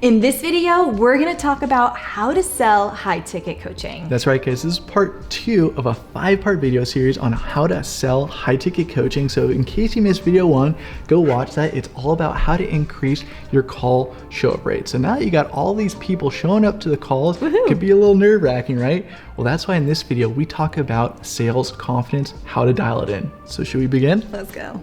In this video, we're gonna talk about how to sell high-ticket coaching. That's right, guys. This is part 2 of a 5-part video series on how to sell high-ticket coaching. So in case you missed video 1, go watch that. It's all about how to increase your call show-up rate. So now that you got all these people showing up to the calls, it could be a little nerve-wracking, right? Well, that's why in this video, we talk about sales confidence, how to dial it in. So should we begin? Let's go.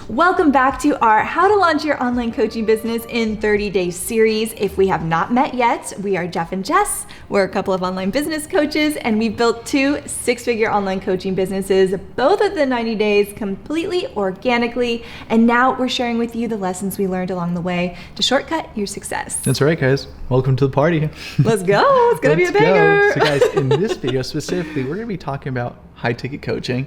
Welcome back to our How to Launch Your Online Coaching Business in 30 Days series. If we have not met yet, we are Jeff and Jess. We're a couple of online business coaches, and we've built 2 6-figure online coaching businesses, both of the 90 days completely organically. And now we're sharing with you the lessons we learned along the way to shortcut your success. That's right, guys. Welcome to the party. Let's go. It's going to be a banger. So guys, in this video specifically, we're going to be talking about high-ticket coaching,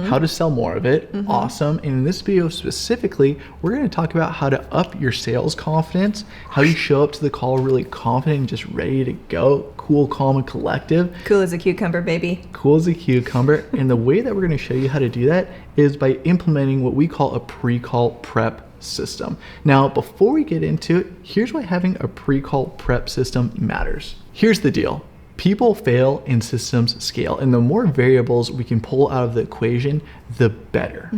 how to sell more of it. Awesome. And in this video specifically, we're going to talk about how to up your sales confidence, how you show up to the call really confident and just ready to go, cool, calm, and collective. Cool as a cucumber, baby. Cool as a cucumber. And the way that we're going to show you how to do that is by implementing what we call a pre-call prep system. Now, before we get into it, here's why having a pre-call prep system matters. Here's the deal. People fail and systems scale, and the more variables we can pull out of the equation, the better.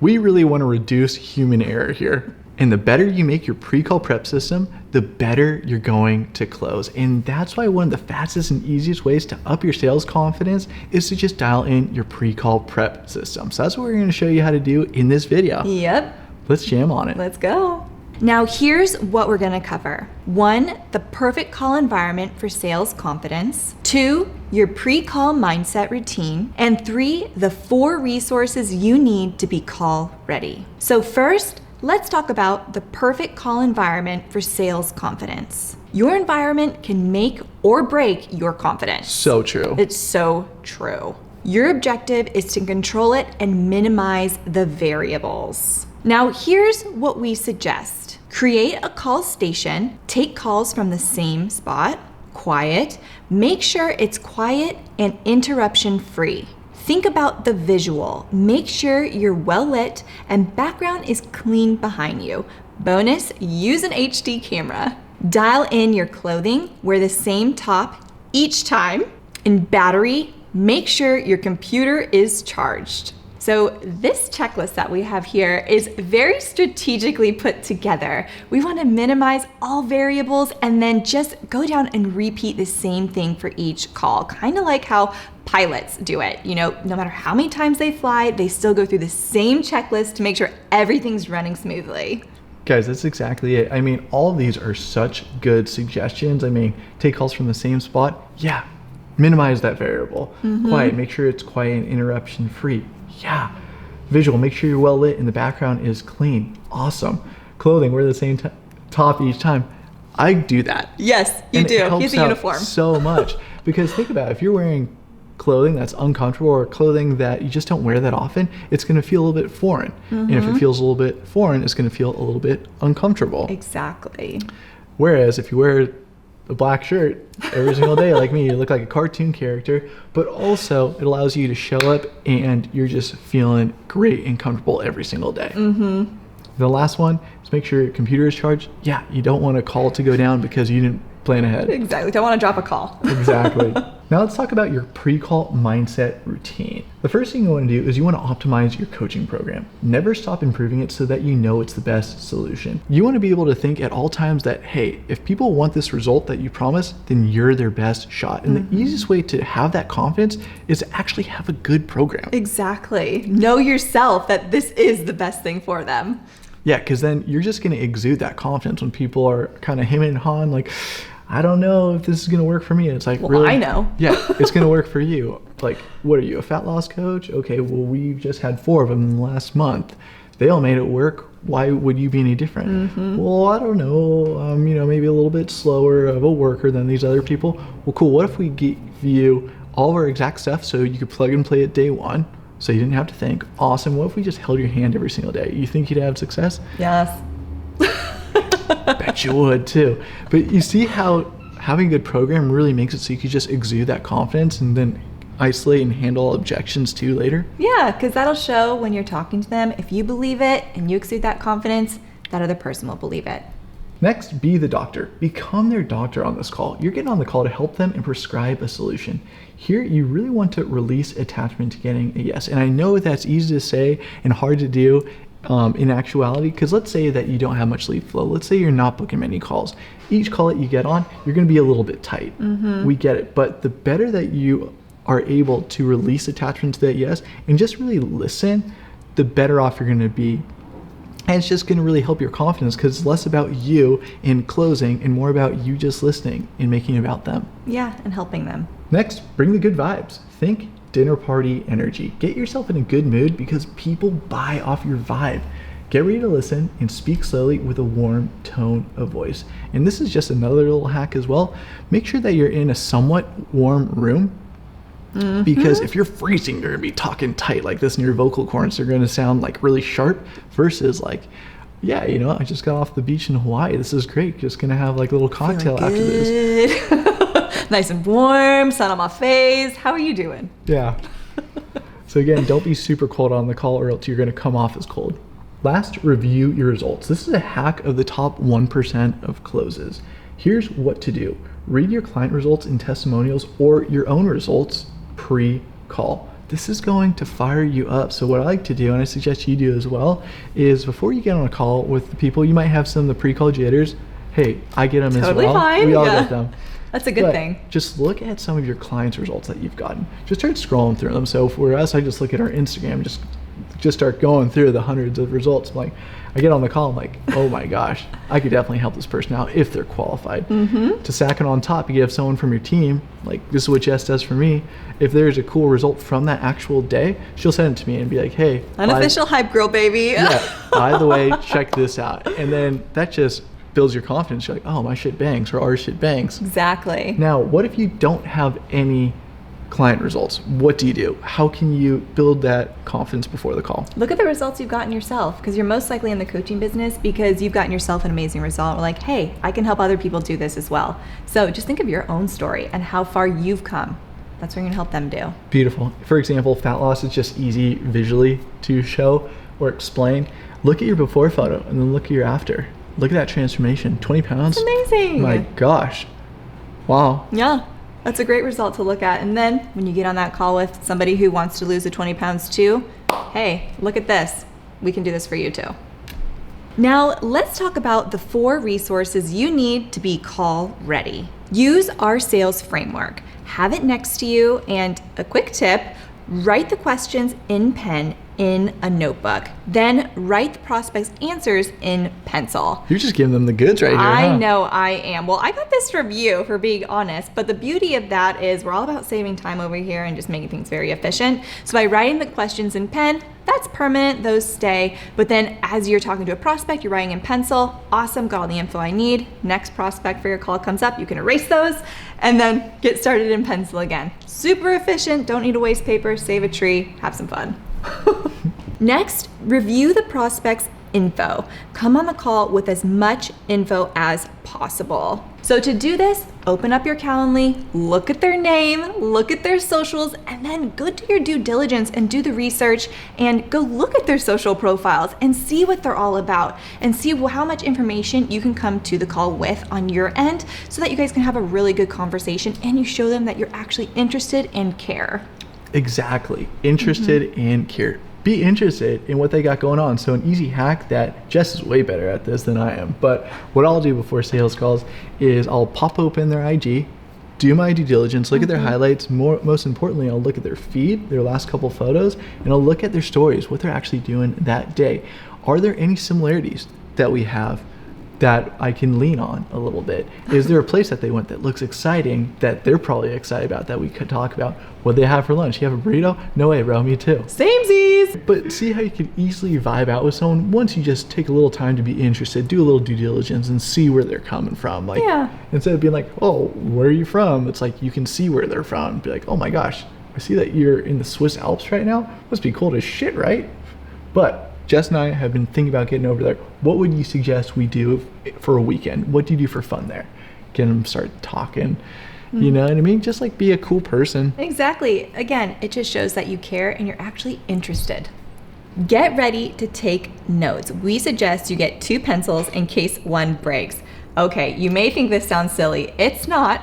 We really want to reduce human error here. And the better you make your pre-call prep system, the better you're going to close. And that's why one of the fastest and easiest ways to up your sales confidence is to just dial in your pre-call prep system. So that's what we're going to show you how to do in this video. Yep. Let's jam on it. Let's go. Now here's what we're gonna cover. 1, the perfect call environment for sales confidence. 2, your pre-call mindset routine. And 3, the 4 resources you need to be call ready. So first, let's talk about the perfect call environment for sales confidence. Your environment can make or break your confidence. So true. It's so true. Your objective is to control it and minimize the variables. Now, here's what we suggest. Create a call station, take calls from the same spot, quiet, make sure it's quiet and interruption free. Think about the visual. Make sure you're well lit and background is clean behind you. Bonus, use an HD camera. Dial in your clothing, wear the same top each time. And battery, make sure your computer is charged. So this checklist that we have here is very strategically put together. We want to minimize all variables and then just go down and repeat the same thing for each call, kind of like how pilots do it. You know, no matter how many times they fly, they still go through the same checklist to make sure everything's running smoothly. Guys, that's exactly it. I mean, all of these are such good suggestions. I mean, take calls from the same spot. Yeah, minimize that variable. Quiet, make sure it's quiet and interruption free. Yeah. Visual, make sure you're well lit and the background is clean. Awesome. Clothing, wear the same top each time. I do that. Yes, you do. It helps He's a uniform. So much. Because think about it, if you're wearing clothing that's uncomfortable or clothing that you just don't wear that often, it's going to feel a little bit foreign. And if it feels a little bit foreign, it's going to feel a little bit uncomfortable. Exactly. Whereas if you wear a black shirt every single day like me, you look like a cartoon character, but also it allows you to show up and you're just feeling great and comfortable every single day. The last one is make sure your computer is charged. Yeah, you don't want a call to go down because you didn't plan ahead. Exactly. Don't want to drop a call. Exactly. Now let's talk about your pre-call mindset routine. The first thing you want to do is you want to optimize your coaching program. Never stop improving it so that you know it's the best solution. You want to be able to think at all times that, hey, if people want this result that you promise, then you're their best shot. And the easiest way to have that confidence is to actually have a good program. Exactly. Know yourself that this is the best thing for them. Yeah, because then you're just going to exude that confidence when people are kind of hemming and hawing, like, I don't know if this is going to work for me. And it's like, well, really? I know. Yeah, it's going to work for you. Like, what are you, a fat loss coach? Okay, well, we've just had 4 of them in the last month. They all made it work. Why would you be any different? Well, I don't know. You know, maybe a little bit slower of a worker than these other people. Well, cool. What if we give you all of our exact stuff so you could plug and play it day 1? So you didn't have to think. Awesome. What if we just held your hand every single day? You think you'd have success? Yes. Bet you would too. But you see how having a good program really makes it so you could just exude that confidence, and then isolate and handle objections too later. Yeah, because that'll show when you're talking to them, if you believe it and you exude that confidence, that other person will believe it. Next, be the doctor. Become their doctor on this call. You're getting on the call to help them and prescribe a solution. Here, you really want to release attachment to getting a yes. And I know that's easy to say and hard to do in actuality, because let's say that you don't have much lead flow. Let's say you're not booking many calls. Each call that you get on, you're going to be a little bit tight. We get it. But the better that you are able to release attachment to that yes and just really listen, the better off you're going to be. And it's just going to really help your confidence, because it's less about you in closing and more about you just listening and making it about them. Yeah, and helping them. Next, bring the good vibes. Think dinner party energy. Get yourself in a good mood, because people buy off your vibe. Get ready to listen and speak slowly with a warm tone of voice. And this is just another little hack as well. Make sure that you're in a somewhat warm room. Because if you're freezing, you're gonna be talking tight like this, and your vocal cords are gonna sound like really sharp, versus like, yeah, you know, I just got off the beach in Hawaii. This is great. Just gonna have like a little cocktail after this. Nice and warm, sun on my face. How are you doing? Yeah. So again, don't be super cold on the call, or else you're gonna come off as cold. Last, review your results. This is a hack of the top 1% of closes. Here's what to do. Read your client results and testimonials, or your own results pre-call. This is going to fire you up. So what I like to do, and I suggest you do as well, is before you get on a call with the people, you might have some of the pre-call jitters. Hey, I get them Totally as well. fine. We all Yeah. get them. That's a good But thing. just look at some of your clients' results that you've gotten. Just start scrolling through them. So for us, I just look at our Instagram, just start going through the hundreds of results. I'm like, I get on the call, I'm like, oh my gosh, I could definitely help this person out if they're qualified. To stack it on top, you have someone from your team, like this is what Jess does for me. If there's a cool result from that actual day, she'll send it to me and be like, hey, Unofficial hype girl, baby. yeah, by the way, check this out. And then that just builds your confidence. You're like, oh, my shit bangs, or our shit bangs. Exactly. Now, what if you don't have any client results? What do you do? How can you build that confidence before the call? Look at the results you've gotten yourself, because you're most likely in the coaching business because you've gotten yourself an amazing result. We're like, hey, I can help other people do this as well. So just think of your own story and how far you've come. That's what you're gonna help them do. Beautiful. For example, fat loss is just easy visually to show or explain. Look at your before photo and then look at your after. Look at that transformation. 20 pounds. It's amazing. My gosh. Wow. Yeah. That's a great result to look at. And then when you get on that call with somebody who wants to lose the 20 pounds too, hey, look at this. We can do this for you too. Now, let's talk about the 4 resources you need to be call ready. Use our sales framework. Have it next to you, and a quick tip, write the questions in pen in a notebook. Then write the prospect's answers in pencil. You're just giving them the goods right here. I huh? know I am. Well, I got this from you, for being honest, but the beauty of that is we're all about saving time over here and just making things very efficient. So by writing the questions in pen, that's permanent, those stay. But then as you're talking to a prospect, you're writing in pencil. Awesome, got all the info I need. Next prospect for your call comes up, you can erase those and then get started in pencil again. Super efficient, don't need to waste paper, save a tree, have some fun. Next, review the prospect's info. Come on the call with as much info as possible. So to do this, open up your Calendly, look at their name, look at their socials, and then go do your due diligence and do the research and go look at their social profiles and see what they're all about and see how much information you can come to the call with on your end so that you guys can have a really good conversation and you show them that you're actually interested and care. Exactly. Interested and care. Be interested in what they got going on. So an easy hack that Jess is way better at this than I am. But what I'll do before sales calls is I'll pop open their IG, do my due diligence, look at their highlights. Most importantly, I'll look at their feed, their last couple photos, and I'll look at their stories, what they're actually doing that day. Are there any similarities that we have that I can lean on a little bit? Is there a place that they went that looks exciting that they're probably excited about that we could talk about? What they have for lunch? You have a burrito? No way, bro, me too. Samesies! But see how you can easily vibe out with someone once you just take a little time to be interested, do a little due diligence and see where they're coming from. Like, yeah. Instead of being like, oh, where are you from? It's like you can see where they're from. Be like, oh my gosh, I see that you're in the Swiss Alps right now. Must be cold as shit, right? But Jess and I have been thinking about getting over there. What would you suggest we do for a weekend? What do you do for fun there? Get them start talking. You know what I mean? Just like be a cool person. Exactly. Again, it just shows that you care and you're actually interested. Get ready to take notes. We suggest you get 2 pencils in case one breaks. Okay, you may think this sounds silly. It's not.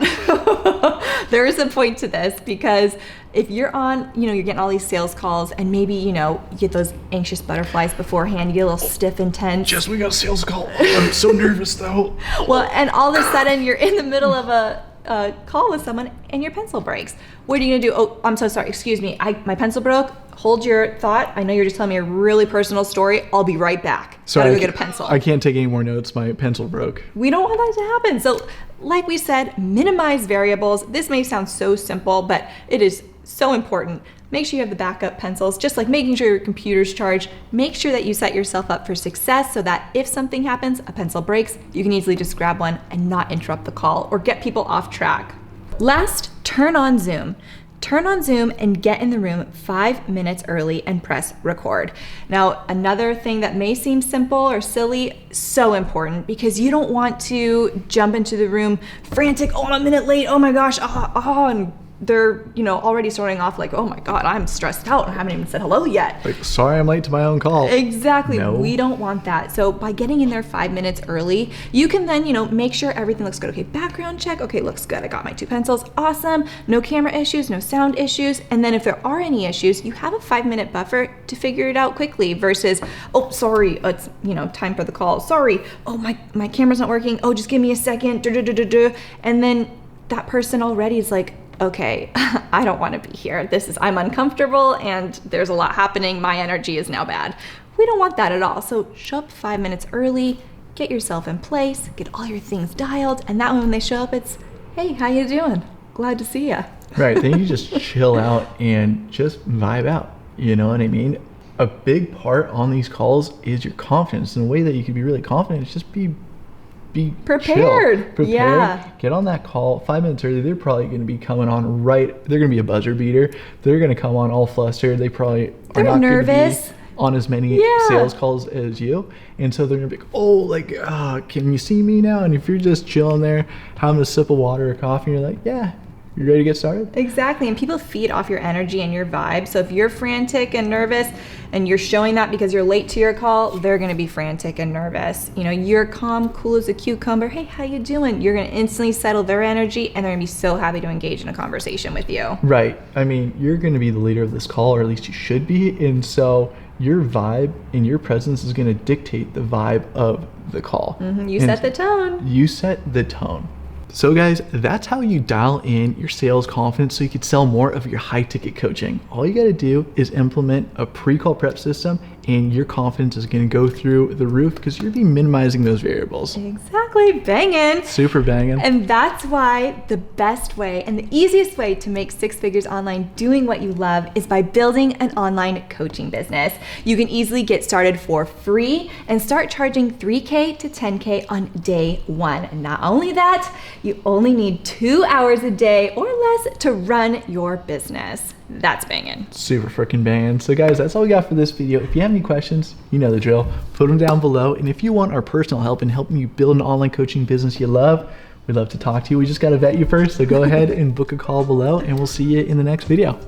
There is a point to this, because if you're on, you're getting all these sales calls and maybe, you get those anxious butterflies beforehand, you get a little stiff and tense. Just we got a sales call. I'm so nervous though. Well, and all of a sudden you're in the middle of a call with someone and your pencil breaks. What are you gonna do? Oh, I'm so sorry, excuse me, my pencil broke. Hold your thought. I know you're just telling me a really personal story. I'll be right back. Sorry, Gotta go get a pencil. I can't take any more notes. My pencil broke. We don't want that to happen. So like we said, minimize variables. This may sound so simple, but it is so important. Make sure you have the backup pencils, just like making sure your computer's charged. Make sure that you set yourself up for success so that if something happens, a pencil breaks, you can easily just grab one and not interrupt the call or get people off track. Last, turn on Zoom. Turn on Zoom and get in the room 5 minutes early and press record. Now, another thing that may seem simple or silly, so important, because you don't want to jump into the room frantic, oh, I'm a minute late, oh my gosh, and they're, already starting off like, oh my God, I'm stressed out. I haven't even said hello yet. Like, sorry, I'm late to my own call. Exactly. No. We don't want that. So by getting in there 5 minutes early, you can then, make sure everything looks good. Okay, background check. Okay, looks good. I got my 2 pencils. Awesome. No camera issues, no sound issues. And then if there are any issues, you have a 5-minute buffer to figure it out quickly versus, oh, sorry, it's, time for the call. Sorry. Oh, my camera's not working. Oh, just give me a second. And then that person already is like, okay, I don't want to be here. I'm uncomfortable and there's a lot happening. My energy is now bad. We don't want that at all. So show up 5 minutes early, get yourself in place, get all your things dialed. And that way when they show up, it's, hey, how you doing? Glad to see you. Right, then you just chill out and just vibe out. You know what I mean? A big part on these calls is your confidence. And the way that you can be really confident is just be prepared. Chill. Prepared. Yeah. Get on that call 5 minutes early. They're probably going to be coming on right. They're going to be a buzzer beater. They're going to come on all flustered. They're not nervous. Going to be on as many sales calls as you. And so they're going to be like, can you see me now? And if you're just chilling there, having a sip of water or coffee, you're like, yeah. You ready to get started? Exactly. And people feed off your energy and your vibe. So if you're frantic and nervous and you're showing that because you're late to your call, they're going to be frantic and nervous. You're calm, cool as a cucumber. Hey, how you doing? You're going to instantly settle their energy and they're going to be so happy to engage in a conversation with you. Right. I mean, you're going to be the leader of this call, or at least you should be. And so your vibe and your presence is going to dictate the vibe of the call. You set the tone. You set the tone. So guys, that's how you dial in your sales confidence so you could sell more of your high ticket coaching. All you got to do is implement a pre-call prep system and your confidence is going to go through the roof because you're going to be minimizing those variables. Exactly. Banging. Super banging. And that's why the best way and the easiest way to make 6 figures online doing what you love is by building an online coaching business. You can easily get started for free and start charging $3K to $10K on day 1. And not only that, you only need 2 hours a day or less to run your business. That's banging. Super freaking banging. So guys, that's all we got for this video. If you have any questions, you know the drill. Put them down below. And if you want our personal help in helping you build an online coaching business you love, we'd love to talk to you. We just got to vet you first. So go ahead and book a call below and we'll see you in the next video.